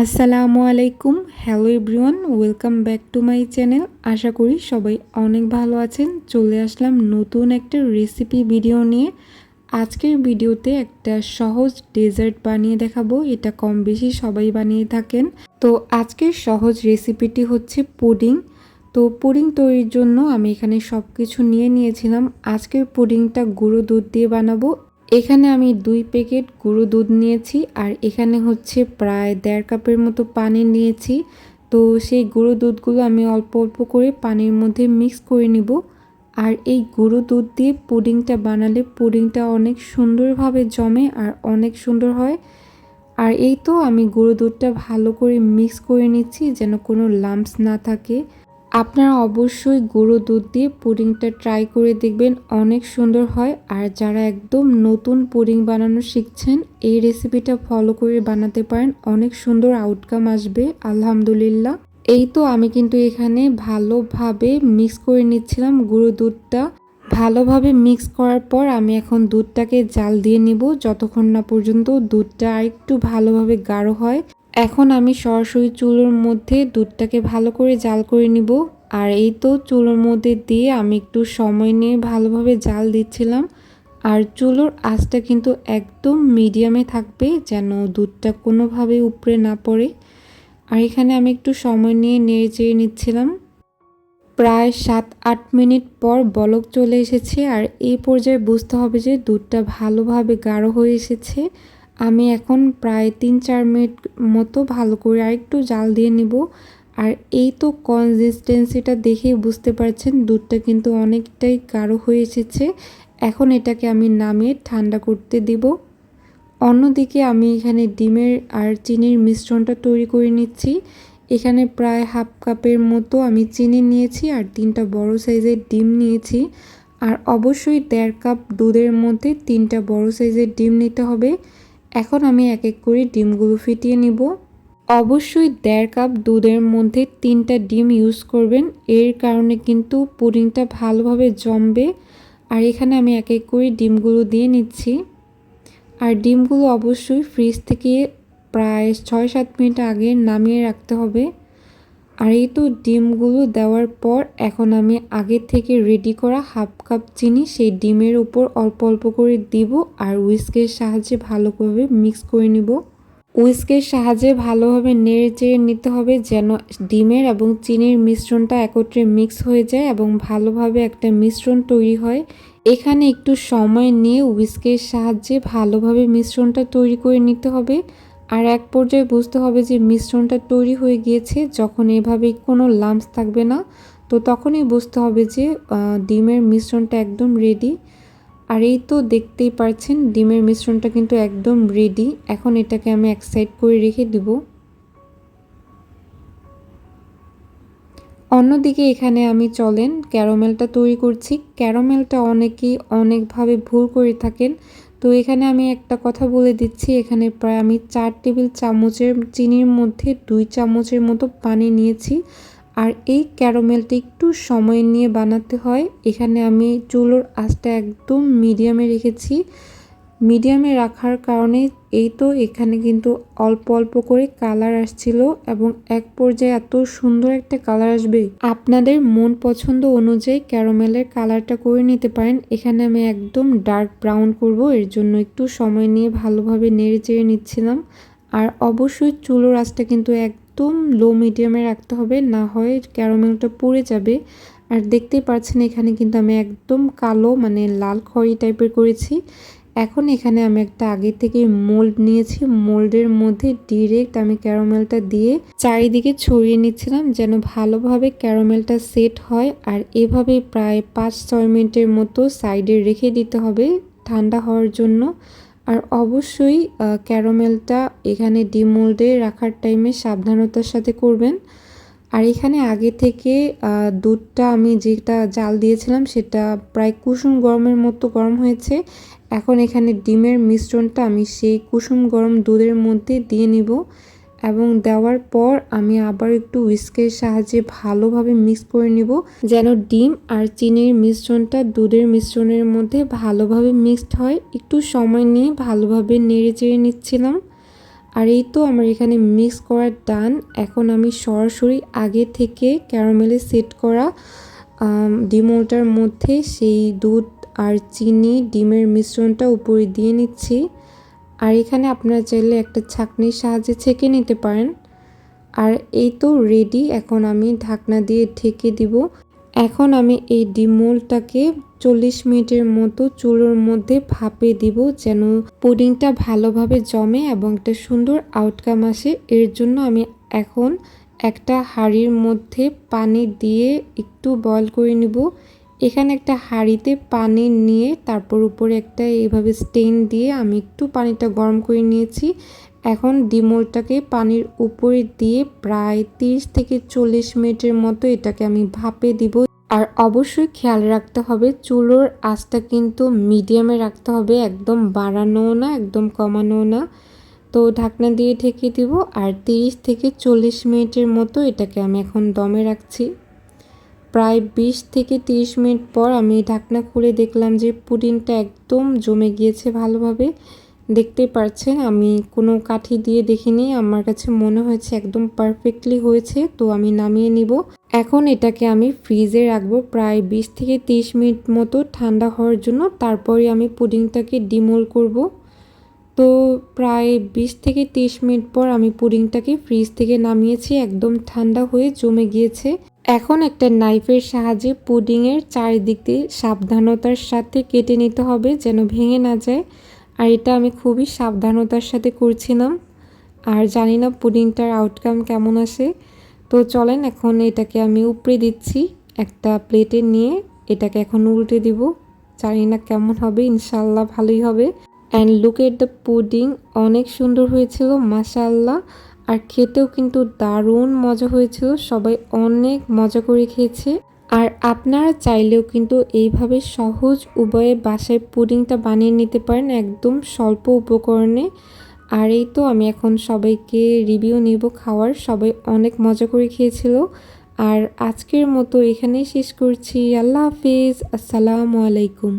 আসসালামু আলাইকুম। Hello everyone, welcome back to my channel. আশা করি সবাই অনেক ভালো আছেন। চলে আসলাম নতুন একটা রেসিপি ভিডিও নিয়ে। আজকের ভিডিওতে একটা সহজ ডেজার্ট বানিয়ে দেখাবো। এটা কম বেশি সবাই বানিয়ে থাকেন। তো আজকের সহজ রেসিপিটি হচ্ছে পুডিং। তো পুডিং তৈরির জন্য আমি এখানে সব কিছু নিয়ে নিয়েছিলাম। আজকের পুডিংটা গুঁড়ো দুধ দিয়ে বানাবো। এখানে আমি 2 প্যাকেট গুঁড়ো দুধ নিয়েছি আর এখানে হচ্ছে প্রায় 1.5 কাপের মতো পানি নিয়েছি। তো সেই গুঁড়ো দুধগুলো আমি অল্প অল্প করে পানির মধ্যে মিক্স করে নিব। আর এই গুঁড়ো দুধ দিয়ে পুডিংটা বানালে পুডিংটা অনেক সুন্দরভাবে জমে আর অনেক সুন্দর হয়। আর এই তো আমি গুঁড়ো দুধটা ভালো করে মিক্স করে নিচ্ছি যেন কোনো লাম্পস না থাকে। আপনারা অবশ্যই গুঁড়ো দুধ দিয়ে পুডিংটা ট্রাই করে দেখবেন, অনেক সুন্দর হয়। আর যারা একদম নতুন পুডিং বানানো শিখছেন এই রেসিপিটা ফলো করে বানাতে পারেন, অনেক সুন্দর আউটকাম আসবে আলহামদুলিল্লাহ। এই তো আমি কিন্তু এখানে ভালোভাবে মিক্স করে নিচ্ছিলাম গুঁড়ো দুধটা। ভালোভাবে মিক্স করার পর আমি এখন দুধটাকে জাল দিয়ে নিব যতক্ষণ না পর্যন্ত দুধটা আরেকটু ভালোভাবে গাঢ় হয়। এখন আমি সরাসরি চুলোর মধ্যে দুধটাকে ভালো করে জাল করে নিব। আর এই তো চুলোর মধ্যে দিয়ে আমি একটু সময় নিয়ে ভালোভাবে জাল দিচ্ছিলাম। আর চুলোর আঁচটা কিন্তু একদম মিডিয়ামে থাকবে যেন দুধটা কোনোভাবে উপড়ে না পড়ে। আর এখানে আমি একটু সময় নিয়ে নেড়ে চেড়ে নিচ্ছিলাম। প্রায় 7-8 মিনিট পর বলক চলে এসেছে আর এই পর্যায়ে বুঝতে হবে যে দুধটা ভালোভাবে গাঢ় হয়ে এসেছে। আমি এখন প্রায় 3-4 মিনিট মতো ভালো করে আরেকটু জাল দিয়ে নিব। আর এই তো কনসিস্টেন্সিটা দেখেই বুঝতে পারছেন দুধটা কিন্তু অনেকটাই গাঢ় হয়ে এসেছে। এখন এটাকে আমি নামিয়ে ঠান্ডা করতে দিব। অন্যদিকে আমি এখানে ডিমের আর চিনির মিশ্রণটা তৈরি করে নিচ্ছি। এখানে প্রায় 1/2 কাপের মতো আমি চিনি নিয়েছি আর 3টা বড় সাইজের ডিম নিয়েছি। আর অবশ্যই 1.5 কাপ দুধের মধ্যে 3টা বড় সাইজের ডিম নিতে হবে। এখন আমি এক এক করে ডিমগুলো ফেটিয়ে নিব। অবশ্যই 1.5 কাপ দুধের মধ্যে 3টা ডিম ইউজ করবেন, এর কারণে কিন্তু পুডিংটা ভালোভাবে জমবে। আর এখানে আমি এক এক করে ডিমগুলো দিয়ে নিচ্ছি। আর ডিমগুলো অবশ্যই ফ্রিজ থেকে প্রায় 6-7 মিনিট আগে নামিয়ে রাখতে হবে। আর এই তো ডিমগুলো দেওয়ার পর এখন আমি আগে থেকে রেডি করা 1/2 কাপ চিনি সেই ডিমের উপর অল্প অল্প করে দিব আর হুইস্কের সাহায্যে ভালোভাবে মিক্স করে নিব। হুইস্কের সাহায্যে ভালোভাবে নেড়ে চেড়ে নিতে হবে যেন ডিমের এবং চিনির মিশ্রণটা একত্রে মিক্স হয়ে যায় এবং ভালোভাবে একটা মিশ্রণ তৈরি হয়। এখানে একটু সময় নিয়ে হুইস্কের সাহায্যে ভালোভাবে মিশ্রণটা তৈরি করে নিতে হবে। আর এক পর্যায়ে বুঝতে হবে যে মিশ্রণটা তৈরি হয়ে গিয়েছে, যখন এভাবে কোনো লাম্পস থাকবে না তো তখনই বুঝতে হবে যে ডিমের মিশ্রণটা একদম রেডি। আর এই তো দেখতেই পাচ্ছেন ডিমের মিশ্রণটা কিন্তু একদম রেডি। এখন এটাকে আমি এক সাইড করে রেখে দিব। অন্যদিকে এখানে আমি চলেন ক্যারামেলটা তৈরি করছি। ক্যারামেলটা অনেকেই অনেকভাবে ভুল করে থাকেন। তো এখানে আমি একটা কথা বলে দিচ্ছি, এখানে প্রায় আমি 4 টেবিল চামচের চিনির মধ্যে 2 চামচের মতো পানি নিয়েছি। আর এই ক্যারামেলটা একটু সময় নিয়ে বানাতে হয়। এখানে আমি চুলোর আঁচটা একদম মিডিয়ামে রেখেছি। মিডিয়ামে রাখার কারণে এই তো এখানে কিন্তু অল্প অল্প করে কালার আসছিল এবং এক পর্যায়ে এত সুন্দর একটা কালার আসবে। আপনাদের মন পছন্দ অনুযায়ী ক্যারামেলের কালারটা করে নিতে পারেন। এখানে আমি একদম ডার্ক ব্রাউন করব, এর জন্য একটু সময় নিয়ে ভালোভাবে নেড়ে চেড়ে নিচ্ছিলাম। আর অবশ্যই চুলোর আঁচটা কিন্তু একদম লো মিডিয়ামে রাখতে হবে, না হয় ক্যারামেলটা পুড়ে যাবে। আর দেখতেই পাচ্ছেন এখানে কিন্তু আমি একদম কালো মানে লাল খয়েরি টাইপের করেছি। এখন এখানে আমি একটা আগে থেকে মোল্ড নিয়েছি, মোল্ডের মধ্যে ডিরেক্ট আমি ক্যারামেলটা দিয়ে চারিদিকে ছড়িয়ে নিচ্ছিলাম যেন ভালোভাবে ক্যারামেলটা সেট হয়। আর এভাবে প্রায় 5-6 মিনিটের মতো সাইডে রেখে দিতে হবে ঠান্ডা হওয়ার জন্য। আর অবশ্যই ক্যারামেলটা এখানে ডিমোল্ডে রাখার টাইমে সাবধানতার সাথে করবেন। আর এখানে আগে থেকে দুধটা আমি যেটা জাল দিয়েছিলাম সেটা প্রায় কুসুম গরমের মতো গরম হয়েছে। এখন এখানে ডিমের মিশ্রণটা আমি সেই কুসুম গরম দুধের মধ্যে দিয়ে নিব এবং দেওয়ার পর আমি আবার একটু হুইস্কের সাহায্যে ভালোভাবে মিক্স করে নিব যেন ডিম আর চিনির মিশ্রণটা দুধের মিশ্রণের মধ্যে ভালোভাবে মিক্সড হয়। একটু সময় নিয়ে ভালোভাবে নেড়ে চেড়ে নিচ্ছিলাম। আর এই তো আমার এখানে মিক্স করা ডান। এখন আমি সরাসরি আগে থেকে ক্যারামেলে সেট করা ডিমোলটার মধ্যে সেই দুধ আর চিনি ডিমের মিশ্রণটা উপরে দিয়ে নিচ্ছি। আর এখানে আপনারা চাইলে একটা ছাঁকনির সাহায্যে ছেঁকে নিতে পারেন। আর এই তো রেডি। এখন আমি ঢাকনা দিয়ে ঢেকে দিব। এখন আমি এই ডিমোলটাকে 40 মিনিটের মতো চুলোর মধ্যে ভাপে দিব, যেন পুডিংটা ভালোভাবে জমে এবং একটা সুন্দর আউটকাম আসে। এর জন্য আমি এখন একটা হাঁড়ির মধ্যে পানি দিয়ে একটু বয়ল করে নিব। এখানে একটা হাঁড়িতে পানি নিয়ে তারপর উপরে একটা এইভাবে স্টেন দিয়ে আমি একটু পানিটা গরম করে নিয়েছি। এখন ডিমোলটাকে পানির উপরে দিয়ে প্রায় 30 থেকে 40 মিনিটের মতো এটাকে আমি ভাপে দিব। আর অবশ্যই খেয়াল রাখতে হবে চুলোর আঁচটা কিন্তু মিডিয়ামে রাখতে হবে, একদম বাড়ানোও না একদম কমানোও না। তো ঢাকনা দিয়ে ঢেকে দিব আর 30 থেকে 40 মিনিটের মতো এটাকে আমি এখন দমে রাখছি। প্রায় 20 থেকে 30 মিনিট পর আমি ঢাকনা খুলে দেখলাম যে পুডিংটা একদম জমে গিয়েছে ভালোভাবে। দেখতে পাচ্ছেন আমি কোনো কাঠি দিয়ে দেখিনি, আমার কাছে মনে হয়েছে একদম পারফেক্টলি হয়েছে। তো আমি নামিয়ে নিব। এখন এটাকে আমি ফ্রিজে রাখবো প্রায় 20 থেকে 30 মিনিট মতো ঠান্ডা হওয়ার জন্য। তারপরে আমি পুডিংটাকে ডিমোল করব। তো প্রায় 20 থেকে 30 মিনিট পর আমি পুডিংটাকে ফ্রিজ থেকে নামিয়েছি, একদম ঠান্ডা হয়ে জমে গিয়েছে। এখন একটা নাইফের সাহায্যে পুডিংয়ের চারিদিকে সাবধানতার সাথে কেটে নিতে হবে যেন ভেঙে না যায়। আর এটা আমি খুবই সাবধানতার সাথে করছিলাম। আর জানি না পুডিংটার আউটকাম কেমন আসে। তো চলেন এখন এটাকে আমি উপরে দিচ্ছি একটা প্লেটে নিয়ে। এটাকে এখন উল্টে দিব। জানি না কেমন হবে, ইনশাল্লাহ ভালোই হবে। And look at the pudding, অনেক সুন্দর হয়েছিল মাশাআল্লাহ। আর খেতেও কিন্তু দারুণ মজা হয়েছিল, সবাই অনেক মজা করে খেয়েছে। আর আপনারা চাইলেও কিন্তু এইভাবে সহজ উপায়ে বাসায় পুডিংটা বানিয়ে নিতে পারেন একদম স্বল্প উপকরণে। আর এই তো আমি এখন সবাইকে রিভিউ নিব খাওয়ার, সবাই অনেক মজা করে খেয়েছিল। আর আজকের মতো এখানেই শেষ করছি। আল্লাহ হাফিজ, আসসালামু আলাইকুম।